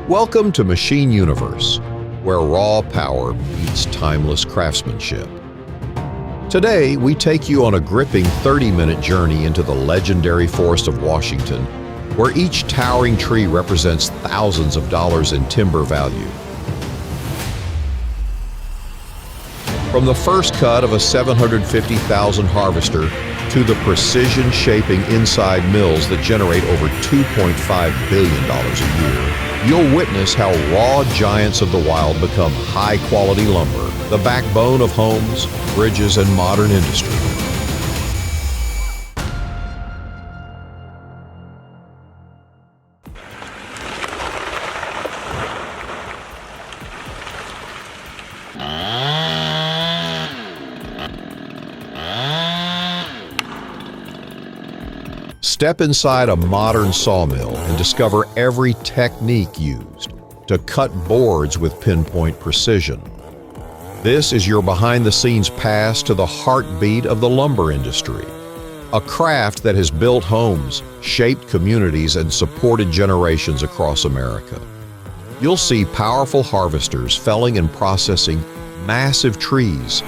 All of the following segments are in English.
Welcome to Machine Universe, where raw power meets timeless craftsmanship. Today, we take you on a gripping 30-minute journey into the legendary forest of Washington, where each towering tree represents thousands of dollars in timber value. From the first cut of a 750,000 harvester to the precision shaping inside mills that generate over $2.5 billion a year, you'll witness how raw giants of the wild become high-quality lumber, the backbone of homes, bridges, and modern industry. Step inside a modern sawmill and discover every technique used to cut boards with pinpoint precision. This is your behind-the-scenes pass to the heartbeat of the lumber industry, a craft that has built homes, shaped communities, and supported generations across America. You'll see powerful harvesters felling and processing massive trees,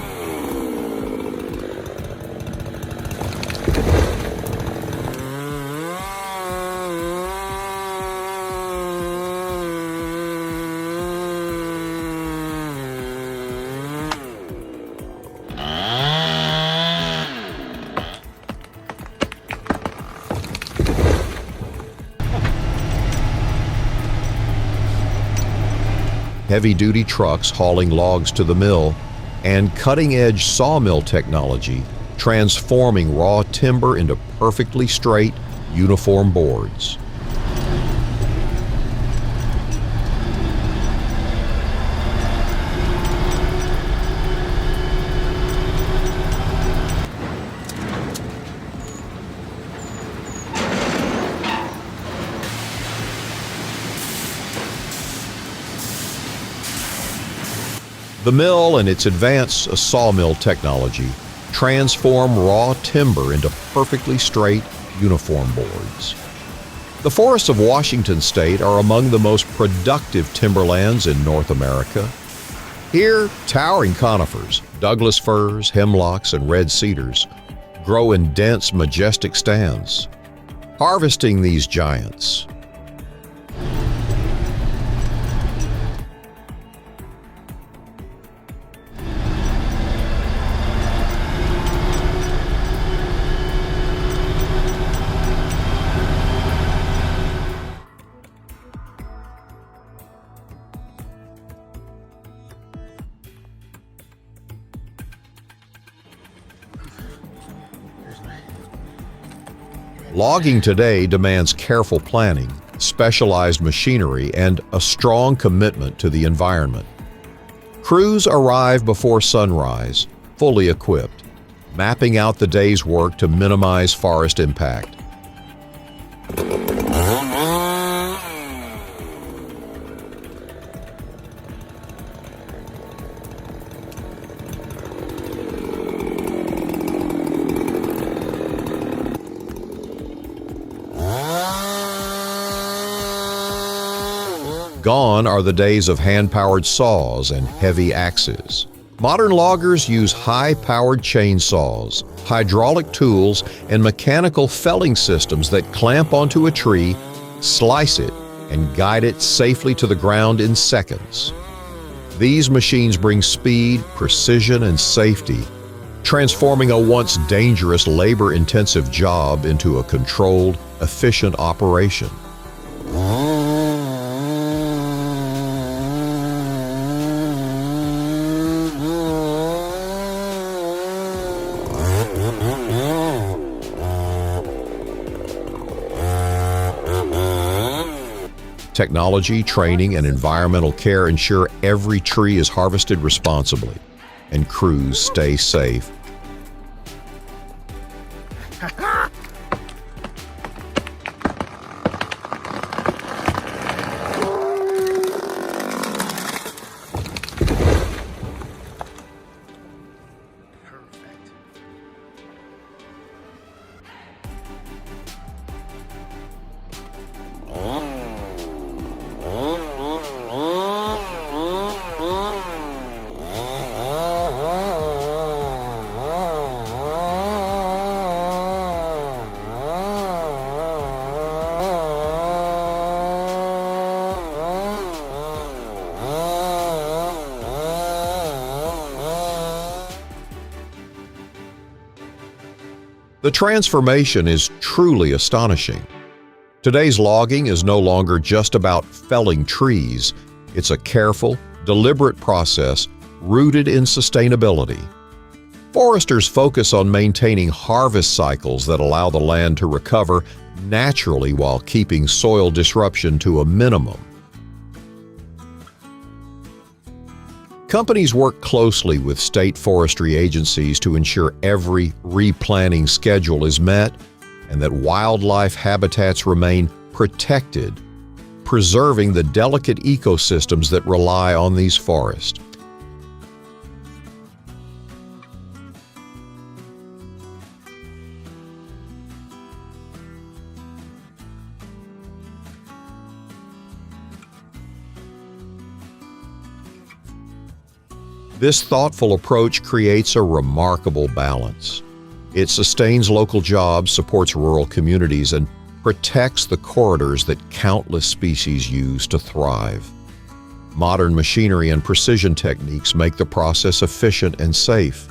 heavy-duty trucks hauling logs to the mill, and cutting-edge sawmill technology transforming raw timber into perfectly straight, uniform boards. The mill and its advanced sawmill technology transform raw timber into perfectly straight, uniform boards. The forests of Washington State are among the most productive timberlands in North America. Here, towering conifers, Douglas firs, hemlocks, and red cedars grow in dense, majestic stands. Harvesting these giants, logging today demands careful planning, specialized machinery, and a strong commitment to the environment. Crews arrive before sunrise, fully equipped, mapping out the day's work to minimize forest impact. Gone are the days of hand-powered saws and heavy axes. Modern loggers use high-powered chainsaws, hydraulic tools, and mechanical felling systems that clamp onto a tree, slice it, and guide it safely to the ground in seconds. These machines bring speed, precision, and safety, transforming a once dangerous, labor-intensive job into a controlled, efficient operation. Technology, training, and environmental care ensure every tree is harvested responsibly and crews stay safe. The transformation is truly astonishing. Today's logging is no longer just about felling trees. It's a careful, deliberate process rooted in sustainability. Foresters focus on maintaining harvest cycles that allow the land to recover naturally while keeping soil disruption to a minimum. Companies work closely with state forestry agencies to ensure every replanting schedule is met and that wildlife habitats remain protected, preserving the delicate ecosystems that rely on these forests. This thoughtful approach creates a remarkable balance. It sustains local jobs, supports rural communities, and protects the corridors that countless species use to thrive. Modern machinery and precision techniques make the process efficient and safe.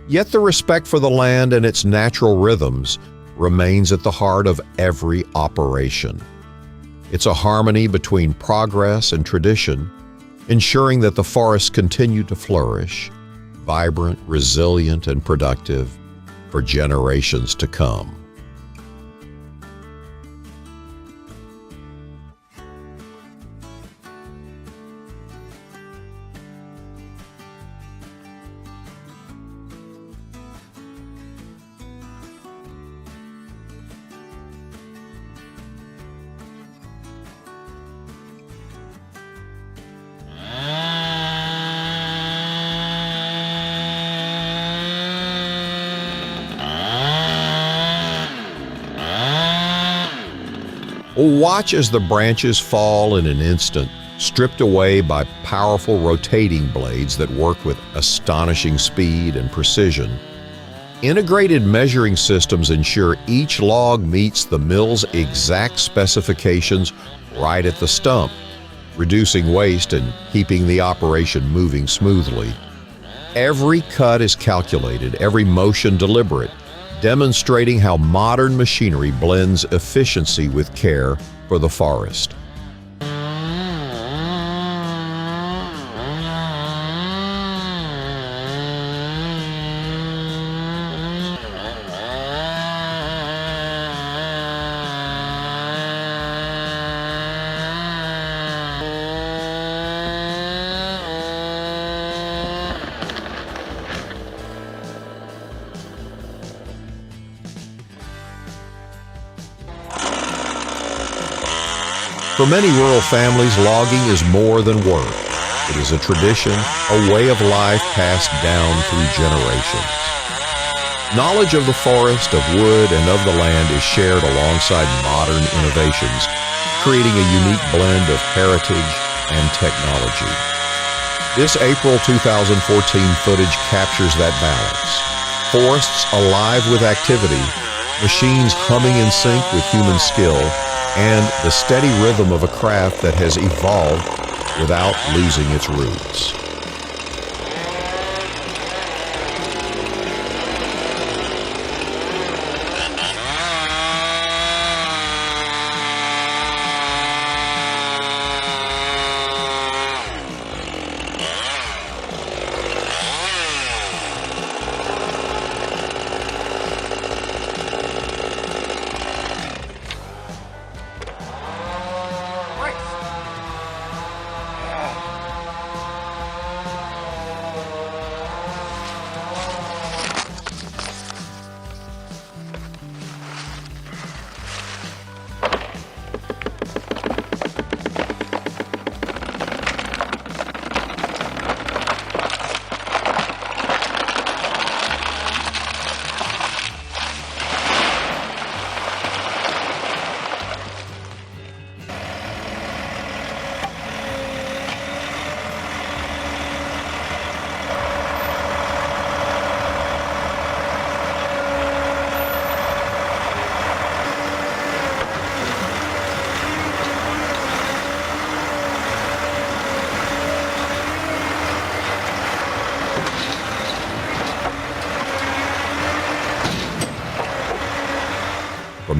Yet the respect for the land and its natural rhythms remains at the heart of every operation. It's a harmony between progress and tradition, ensuring that the forests continue to flourish, vibrant, resilient, and productive for generations to come. Watch as the branches fall in an instant, stripped away by powerful rotating blades that work with astonishing speed and precision. Integrated measuring systems ensure each log meets the mill's exact specifications right at the stump, reducing waste and keeping the operation moving smoothly. Every cut is calculated, every motion deliberate, demonstrating how modern machinery blends efficiency with care for the forest. For many rural families, logging is more than work. It is a tradition, a way of life passed down through generations. Knowledge of the forest, of wood, and of the land is shared alongside modern innovations, creating a unique blend of heritage and technology. This April 2014 footage captures that balance. Forests alive with activity, machines humming in sync with human skill, and the steady rhythm of a craft that has evolved without losing its roots.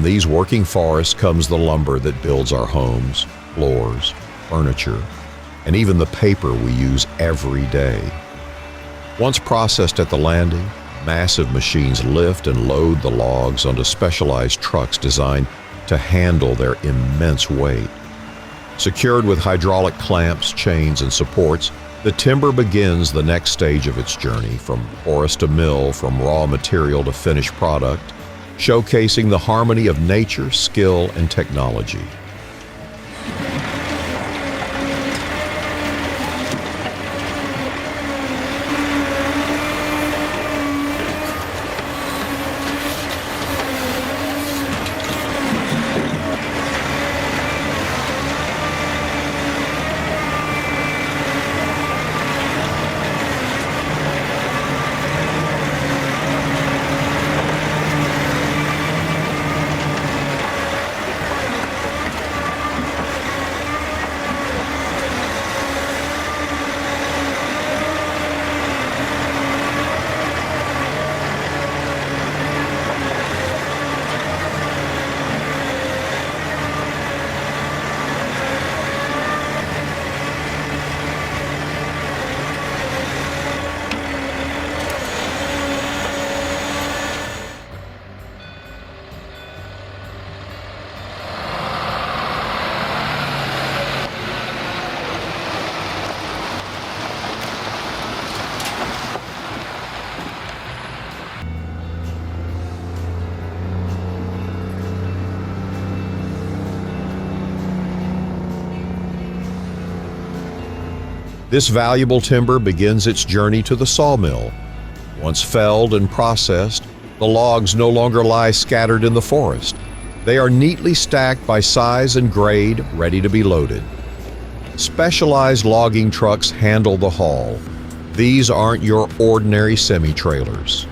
From these working forests comes the lumber that builds our homes, floors, furniture, and even the paper we use every day. Once processed at the landing, massive machines lift and load the logs onto specialized trucks designed to handle their immense weight. Secured with hydraulic clamps, chains, and supports, the timber begins the next stage of its journey, from forest to mill, from raw material to finished product, showcasing the harmony of nature, skill, and technology. This valuable timber begins its journey to the sawmill. Once felled and processed, the logs no longer lie scattered in the forest. They are neatly stacked by size and grade, ready to be loaded. Specialized logging trucks handle the haul. These aren't your ordinary semi-trailers.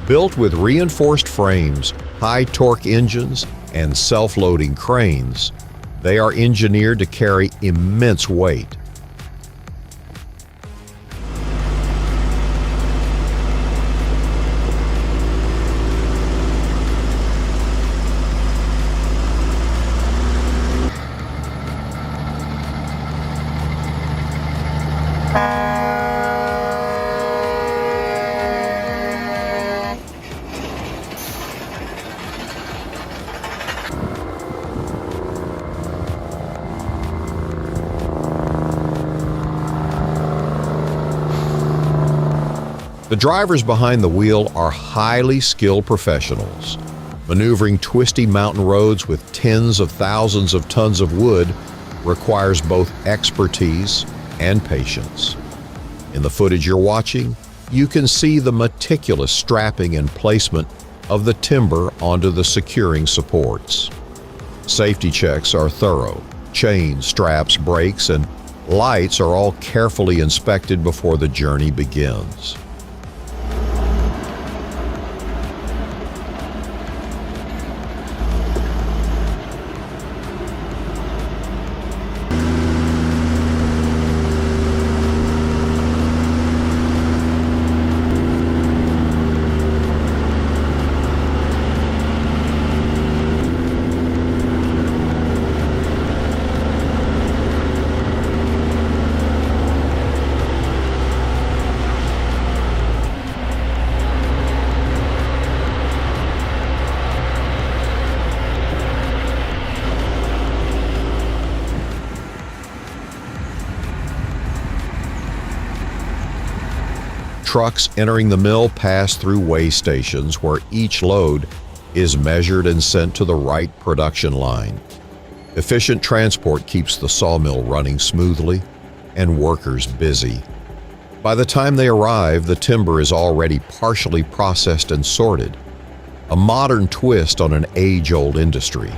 Built with reinforced frames, high-torque engines, and self-loading cranes, they are engineered to carry immense weight. The drivers behind the wheel are highly skilled professionals. Maneuvering twisty mountain roads with tens of thousands of tons of wood requires both expertise and patience. In the footage you're watching, you can see the meticulous strapping and placement of the timber onto the securing supports. Safety checks are thorough. Chains, straps, brakes, and lights are all carefully inspected before the journey begins. Trucks entering the mill pass through weigh stations where each load is measured and sent to the right production line. Efficient transport keeps the sawmill running smoothly and workers busy. By the time they arrive, the timber is already partially processed and sorted, a modern twist on an age-old industry.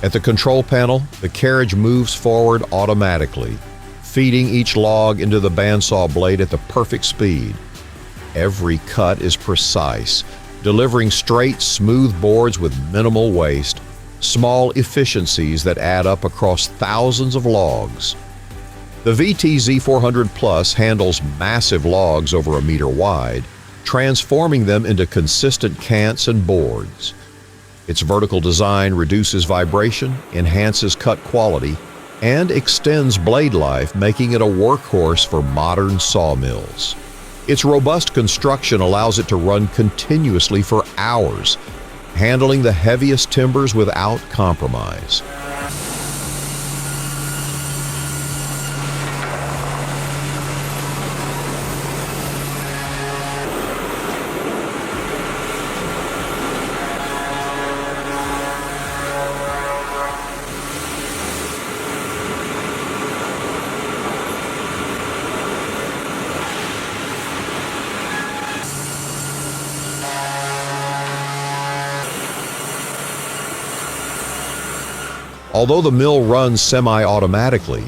At the control panel, the carriage moves forward automatically, feeding each log into the bandsaw blade at the perfect speed. Every cut is precise, delivering straight, smooth boards with minimal waste, small efficiencies that add up across thousands of logs. The VTZ 400 Plus handles massive logs over a meter wide, transforming them into consistent cants and boards. Its vertical design reduces vibration, enhances cut quality, and extends blade life, making it a workhorse for modern sawmills. Its robust construction allows it to run continuously for hours, handling the heaviest timbers without compromise. Although the mill runs semi-automatically,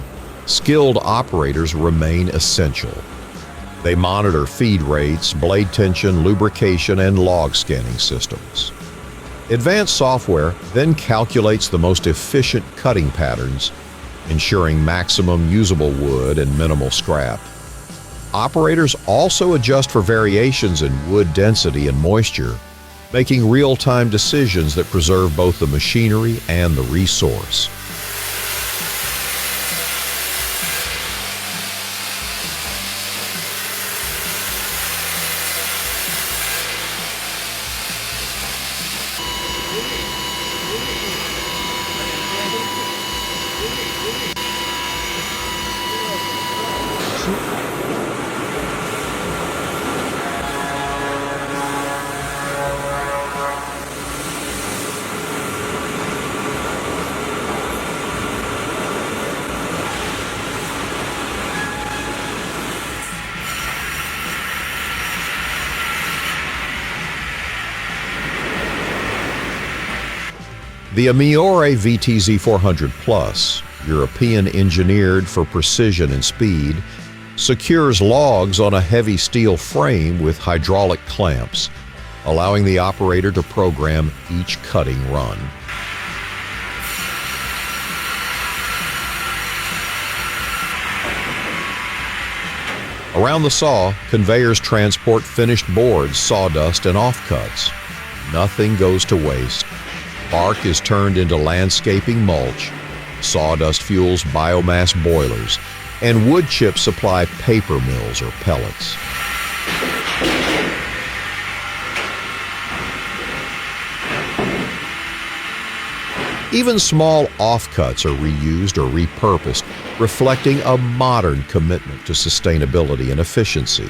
skilled operators remain essential. They monitor feed rates, blade tension, lubrication, and log scanning systems. Advanced software then calculates the most efficient cutting patterns, ensuring maximum usable wood and minimal scrap. Operators also adjust for variations in wood density and moisture, making real-time decisions that preserve both the machinery and the resource. The Amiore VTZ 400 Plus, European engineered for precision and speed, secures logs on a heavy steel frame with hydraulic clamps, allowing the operator to program each cutting run. Around the saw, conveyors transport finished boards, sawdust, and offcuts. Nothing goes to waste. Bark is turned into landscaping mulch, sawdust fuels biomass boilers, and wood chips supply paper mills or pellets. Even small offcuts are reused or repurposed, reflecting a modern commitment to sustainability and efficiency.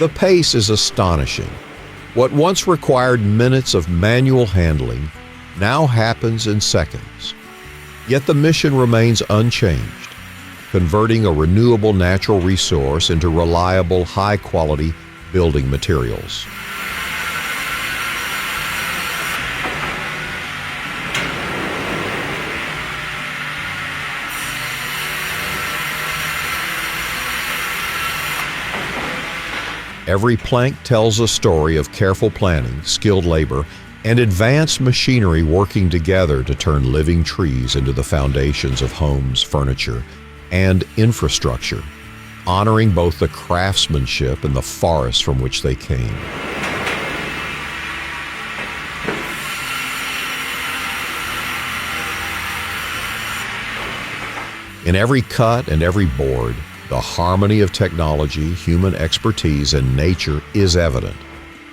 The pace is astonishing. What once required minutes of manual handling now happens in seconds. Yet the mission remains unchanged, converting a renewable natural resource into reliable, high-quality building materials. Every plank tells a story of careful planning, skilled labor, and advanced machinery working together to turn living trees into the foundations of homes, furniture, and infrastructure, honoring both the craftsmanship and the forests from which they came. In every cut and every board, the harmony of technology, human expertise, and nature is evident,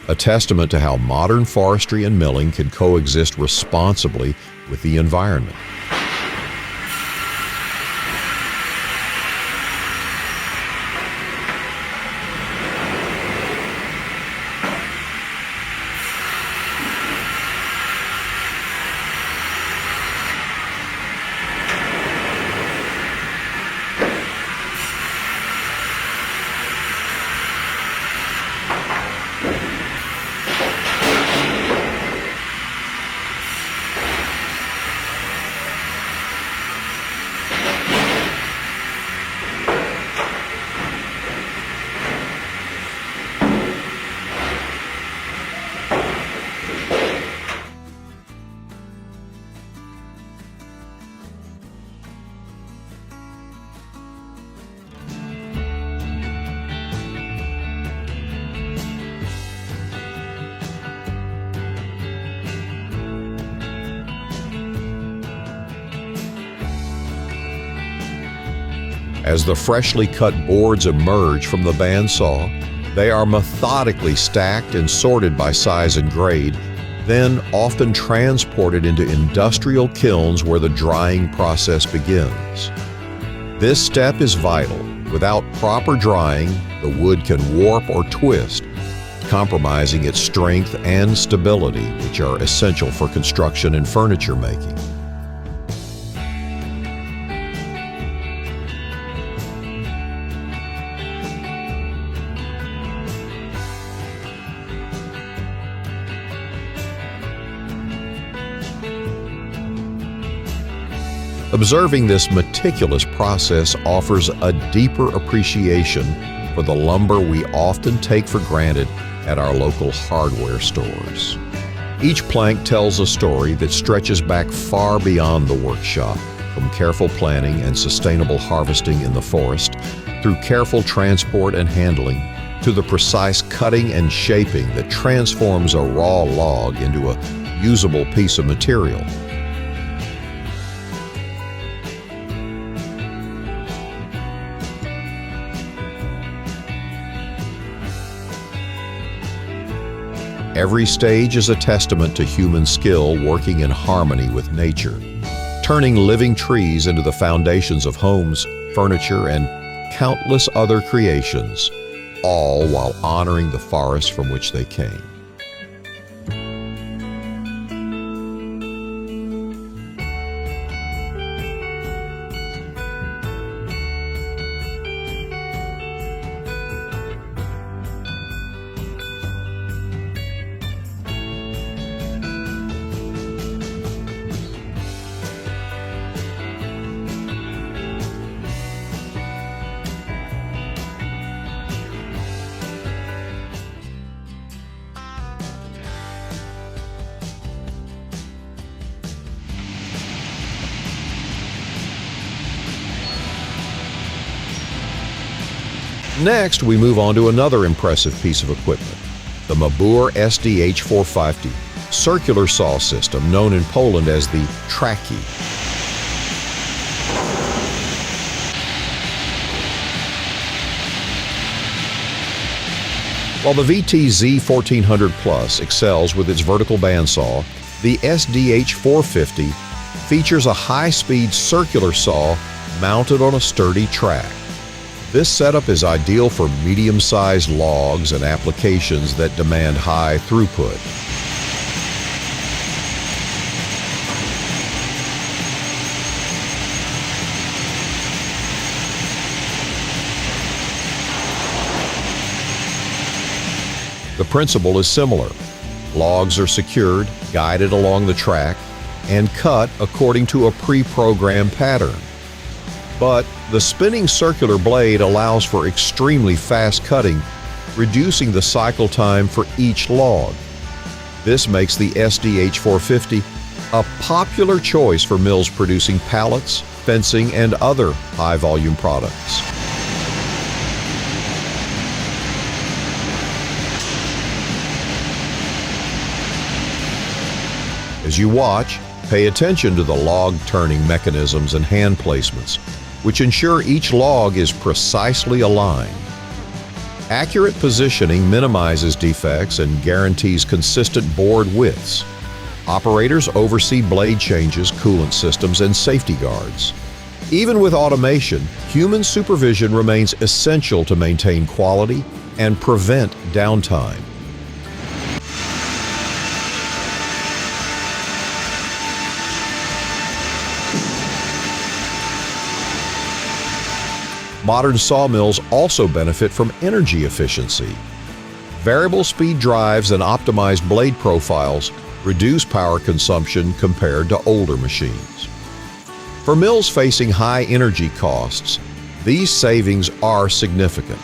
a testament to how modern forestry and milling can coexist responsibly with the environment. As the freshly cut boards emerge from the bandsaw, they are methodically stacked and sorted by size and grade, then often transported into industrial kilns where the drying process begins. This step is vital. Without proper drying, the wood can warp or twist, compromising its strength and stability, which are essential for construction and furniture making. Observing this meticulous process offers a deeper appreciation for the lumber we often take for granted at our local hardware stores. Each plank tells a story that stretches back far beyond the workshop, from careful planning and sustainable harvesting in the forest, through careful transport and handling, to the precise cutting and shaping that transforms a raw log into a usable piece of material. Every stage is a testament to human skill working in harmony with nature, turning living trees into the foundations of homes, furniture, and countless other creations, all while honoring the forest from which they came. Next, we move on to another impressive piece of equipment, the Mabur SDH 450 circular saw system, known in Poland as the traki. While the VTZ 1400 Plus excels with its vertical bandsaw, the SDH 450 features a high-speed circular saw mounted on a sturdy track. This setup is ideal for medium-sized logs and applications that demand high throughput. The principle is similar. Logs are secured, guided along the track, and cut according to a pre-programmed pattern. But the spinning circular blade allows for extremely fast cutting, reducing the cycle time for each log. This makes the SDH 450 a popular choice for mills producing pallets, fencing, and other high-volume products. As you watch, pay attention to the log turning mechanisms and hand placements, which ensure each log is precisely aligned. Accurate positioning minimizes defects and guarantees consistent board widths. Operators oversee blade changes, coolant systems, and safety guards. Even with automation, human supervision remains essential to maintain quality and prevent downtime. Modern sawmills also benefit from energy efficiency. Variable speed drives and optimized blade profiles reduce power consumption compared to older machines. For mills facing high energy costs, these savings are significant.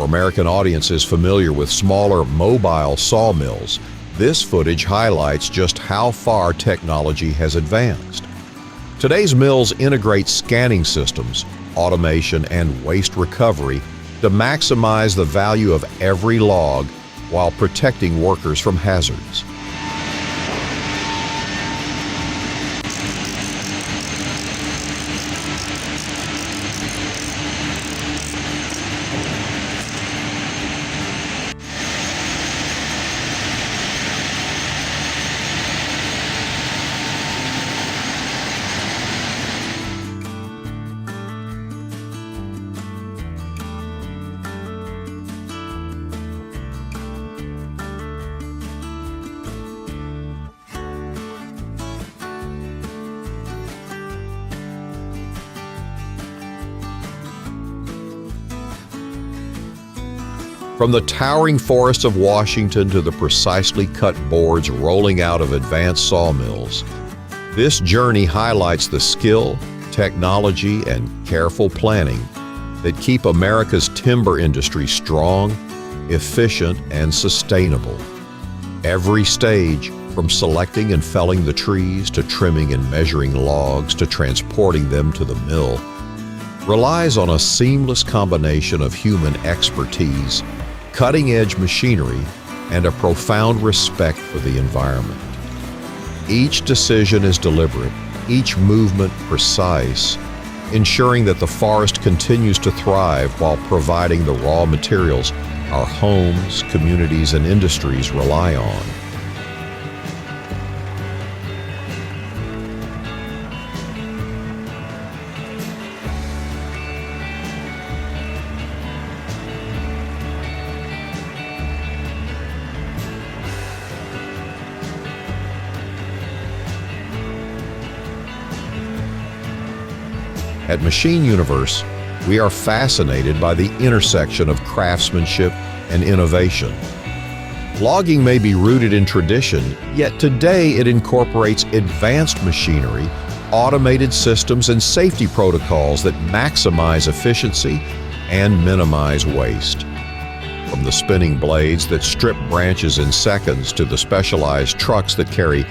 For American audiences familiar with smaller mobile sawmills, this footage highlights just how far technology has advanced. Today's mills integrate scanning systems, automation, and waste recovery to maximize the value of every log while protecting workers from hazards. From the towering forests of Washington to the precisely cut boards rolling out of advanced sawmills, this journey highlights the skill, technology, and careful planning that keep America's timber industry strong, efficient, and sustainable. Every stage, from selecting and felling the trees to trimming and measuring logs to transporting them to the mill, relies on a seamless combination of human expertise, cutting-edge machinery, and a profound respect for the environment. Each decision is deliberate, each movement precise, ensuring that the forest continues to thrive while providing the raw materials our homes, communities, and industries rely on. At Machine Universe, we are fascinated by the intersection of craftsmanship and innovation. Logging may be rooted in tradition, yet today it incorporates advanced machinery, automated systems, and safety protocols that maximize efficiency and minimize waste. From the spinning blades that strip branches in seconds to the specialized trucks that carry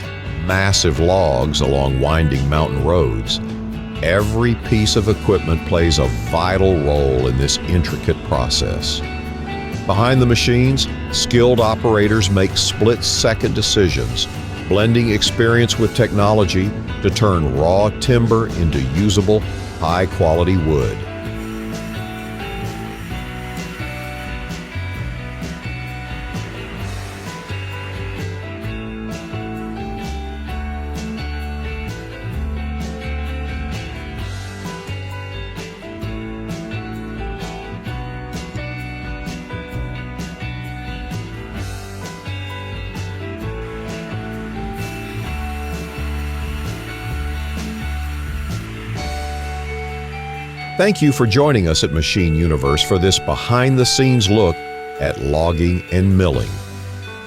massive logs along winding mountain roads, every piece of equipment plays a vital role in this intricate process. Behind the machines, skilled operators make split-second decisions, blending experience with technology to turn raw timber into usable, high-quality wood. Thank you for joining us at Machine Universe for this behind-the-scenes look at logging and milling.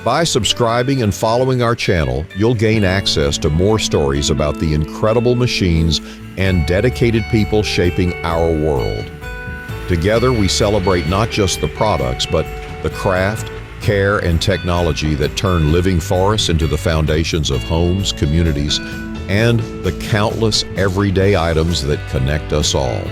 By subscribing and following our channel, you'll gain access to more stories about the incredible machines and dedicated people shaping our world. Together, we celebrate not just the products, but the craft, care, and technology that turn living forests into the foundations of homes, communities, and the countless everyday items that connect us all.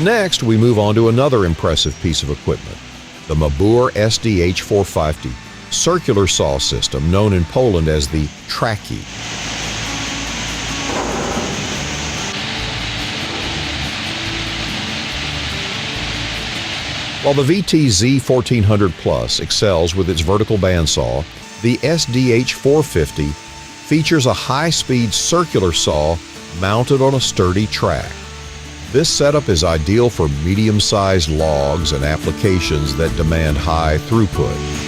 Next, we move on to another impressive piece of equipment, the Mabur SDH 450 circular saw system, known in Poland as the traki. While the VTZ 1400 Plus excels with its vertical bandsaw, the SDH 450 features a high-speed circular saw mounted on a sturdy track. This setup is ideal for medium-sized logs and applications that demand high throughput.